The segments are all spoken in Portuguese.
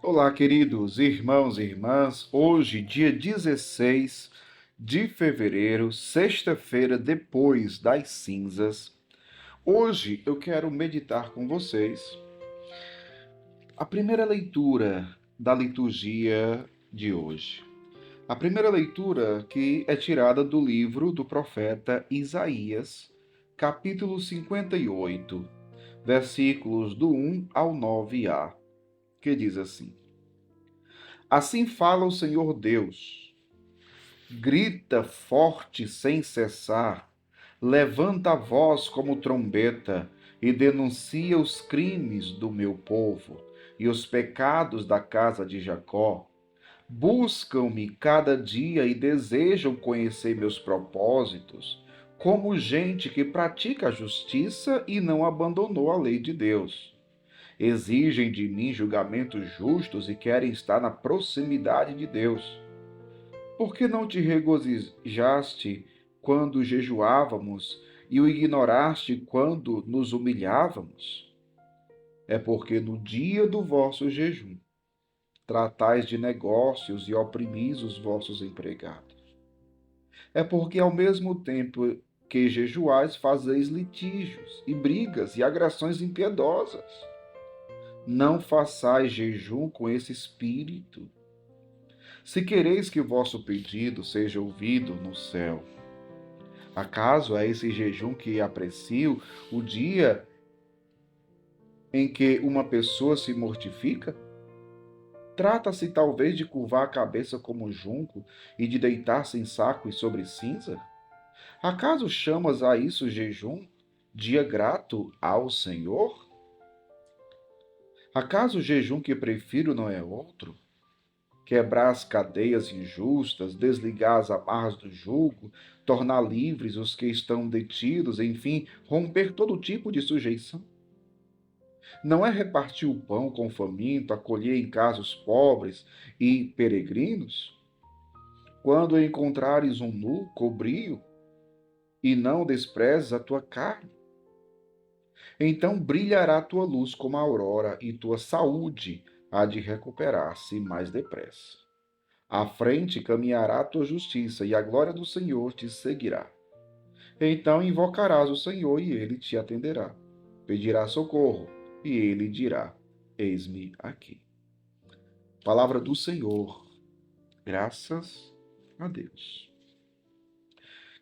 Olá, queridos irmãos e irmãs. Hoje, dia 16 de fevereiro, sexta-feira depois das cinzas. Hoje eu quero meditar com vocês a primeira leitura da liturgia de hoje. A primeira leitura que é tirada do livro do profeta Isaías, capítulo 58, versículos do 1 ao 9a, que diz assim: Assim fala o Senhor Deus. Grita forte sem cessar, levanta a voz como trombeta e denuncia os crimes do meu povo e os pecados da casa de Jacó. Buscam-me cada dia e desejam conhecer meus propósitos, como gente que pratica a justiça e não abandonou a lei de Deus. Exigem de mim julgamentos justos e querem estar na proximidade de Deus. Por que não te regozijaste quando jejuávamos e o ignoraste quando nos humilhávamos? É porque no dia do vosso jejum tratais de negócios e oprimis os vossos empregados. É porque ao mesmo tempo que jejuais fazeis litígios e brigas e agressões impiedosas. Não façais jejum com esse espírito. Se quereis que o vosso pedido seja ouvido no céu, acaso é esse jejum que aprecio o dia em que uma pessoa se mortifica? Trata-se talvez de curvar a cabeça como junco e de deitar-se em sacos sobre cinza? Acaso chamas a isso jejum, dia grato ao Senhor? Acaso o jejum que prefiro não é outro? Quebrar as cadeias injustas, desligar as amarras do jugo, tornar livres os que estão detidos, enfim, romper todo tipo de sujeição? Não é repartir o pão com o faminto, acolher em casa os pobres e peregrinos? Quando encontrares um nu, cobri-o, e não desprezes a tua carne. Então brilhará tua luz como a aurora, e tua saúde há de recuperar-se mais depressa. À frente caminhará a tua justiça, e a glória do Senhor te seguirá. Então invocarás o Senhor, e ele te atenderá. Pedirás socorro, e ele dirá: Eis-me aqui. Palavra do Senhor. Graças a Deus.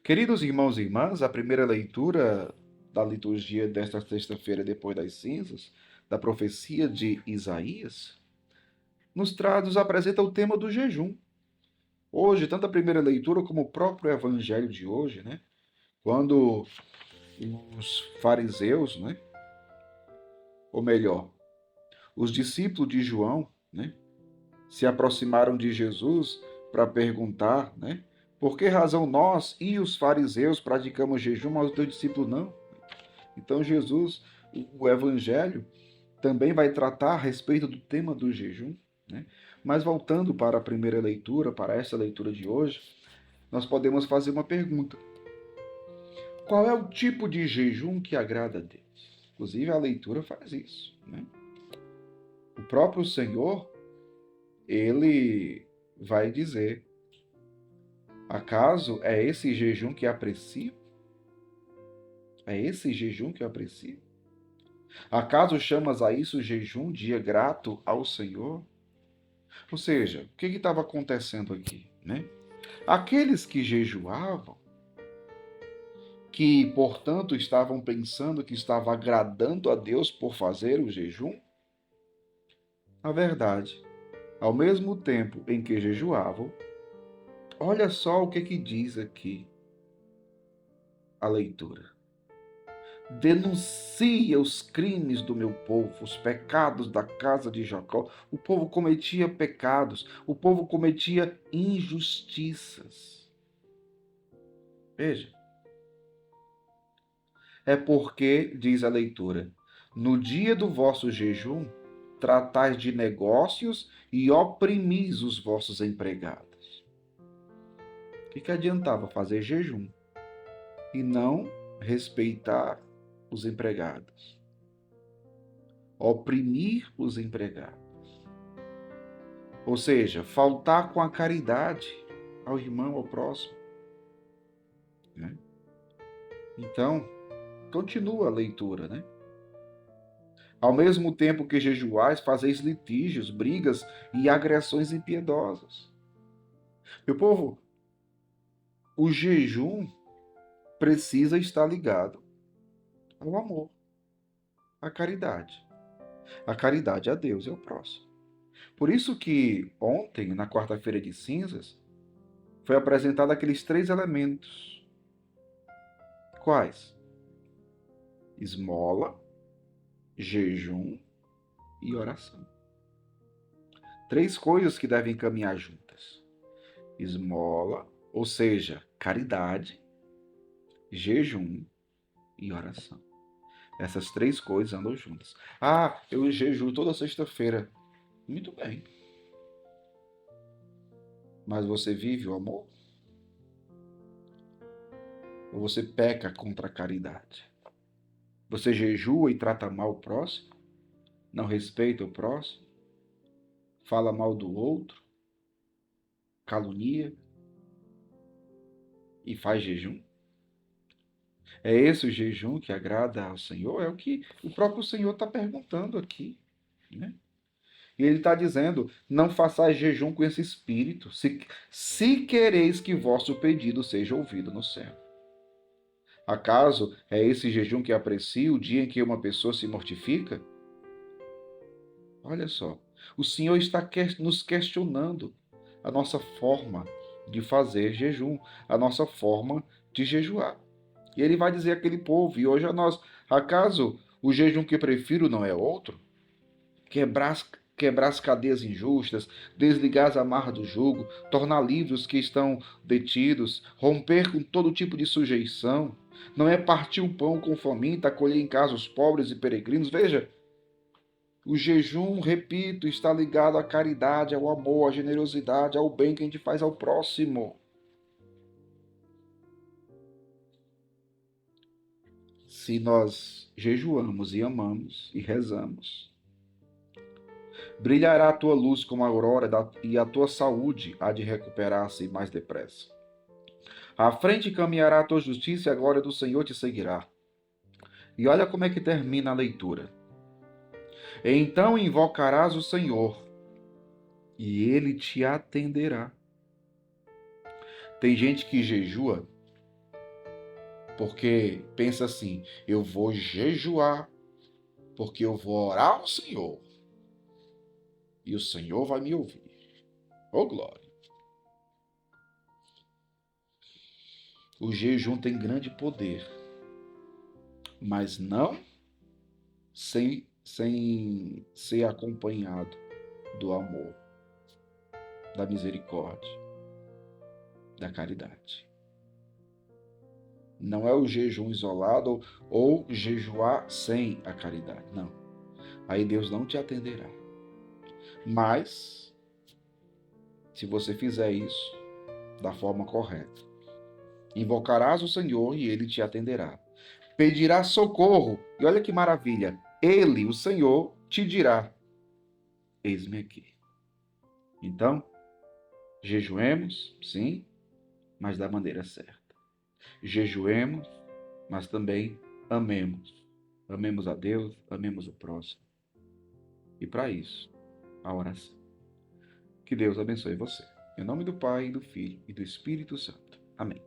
Queridos irmãos e irmãs, a primeira leitura da liturgia desta sexta-feira depois das cinzas, da profecia de Isaías, nos apresenta o tema do jejum. Hoje, tanto a primeira leitura como o próprio evangelho de hoje, né? Quando os fariseus, né? Ou melhor, os discípulos de João, né? Se aproximaram de Jesus para perguntar, né? Por que razão nós e os fariseus praticamos jejum, mas os teus discípulos não? Então Jesus, o Evangelho, também vai tratar a respeito do tema do jejum, né? Mas voltando para a primeira leitura, para essa leitura de hoje, nós podemos fazer uma pergunta. Qual é o tipo de jejum que agrada a Deus? Inclusive a leitura faz isso, né? O próprio Senhor, ele vai dizer: acaso é esse jejum que aprecio? É esse jejum que eu aprecio? Acaso chamas a isso jejum, dia grato ao Senhor? Ou seja, o que estava acontecendo aqui, né? Aqueles que jejuavam, que portanto estavam pensando que estava agradando a Deus por fazer o jejum, na verdade, ao mesmo tempo em que jejuavam, olha só o que diz aqui a leitura. Denuncia os crimes do meu povo, os pecados da casa de Jacó. O povo cometia pecados, o povo cometia injustiças. Veja, é porque, diz a leitura, no dia do vosso jejum, tratais de negócios e oprimis os vossos empregados. O que adiantava fazer jejum e não respeitar os empregados? Oprimir os empregados. Ou seja, faltar com a caridade ao irmão, ao próximo, né? Então, continua a leitura, né? Ao mesmo tempo que jejuais, fazeis litígios, brigas e agressões impiedosas. Meu povo, o jejum precisa estar ligado ao amor, à caridade. A caridade a Deus e ao próximo. Por isso que ontem, na quarta-feira de cinzas, foi apresentado aqueles 3 elementos. Quais? Esmola, jejum e oração. 3 coisas que devem caminhar juntas. Esmola, ou seja, caridade, jejum e oração. Essas 3 coisas andam juntas. Ah, eu jejuo toda sexta-feira. Muito bem. Mas você vive o amor? Ou você peca contra a caridade? Você jejua e trata mal o próximo? Não respeita o próximo? Fala mal do outro? Calunia? E faz jejum? É esse o jejum que agrada ao Senhor? É o que o próprio Senhor está perguntando aqui, né? E ele está dizendo, não façais jejum com esse espírito, se quereis que vosso pedido seja ouvido no céu. Acaso é esse jejum que aprecia o dia em que uma pessoa se mortifica? Olha só, o Senhor está nos questionando a nossa forma de fazer jejum, a nossa forma de jejuar. E ele vai dizer àquele povo, e hoje a nós, acaso o jejum que prefiro não é outro? Quebrar as cadeias injustas, desligar as amarras do jugo, tornar livres os que estão detidos, romper com todo tipo de sujeição. Não é partir o pão com faminta, acolher em casa os pobres e peregrinos. Veja, o jejum, repito, está ligado à caridade, ao amor, à generosidade, ao bem que a gente faz ao próximo. Se nós jejuamos e amamos e rezamos, brilhará a tua luz como a aurora e a tua saúde há de recuperar-se mais depressa. À frente caminhará a tua justiça e a glória do Senhor te seguirá. E olha como é que termina a leitura. Então invocarás o Senhor e ele te atenderá. Tem gente que jejua porque pensa assim, eu vou jejuar porque eu vou orar ao Senhor e o Senhor vai me ouvir. Oh, glória! O jejum tem grande poder, mas não sem ser acompanhado do amor, da misericórdia, da caridade. Não é o jejum isolado ou jejuar sem a caridade, não. Aí Deus não te atenderá. Mas, se você fizer isso da forma correta, invocarás o Senhor e ele te atenderá. Pedirás socorro, e olha que maravilha, ele, o Senhor, te dirá: eis-me aqui. Então, jejuemos, sim, mas da maneira certa. Jejuemos, mas também amemos. Amemos a Deus, amemos o próximo. E para isso, a oração. Que Deus abençoe você. Em nome do Pai, do Filho e do Espírito Santo. Amém.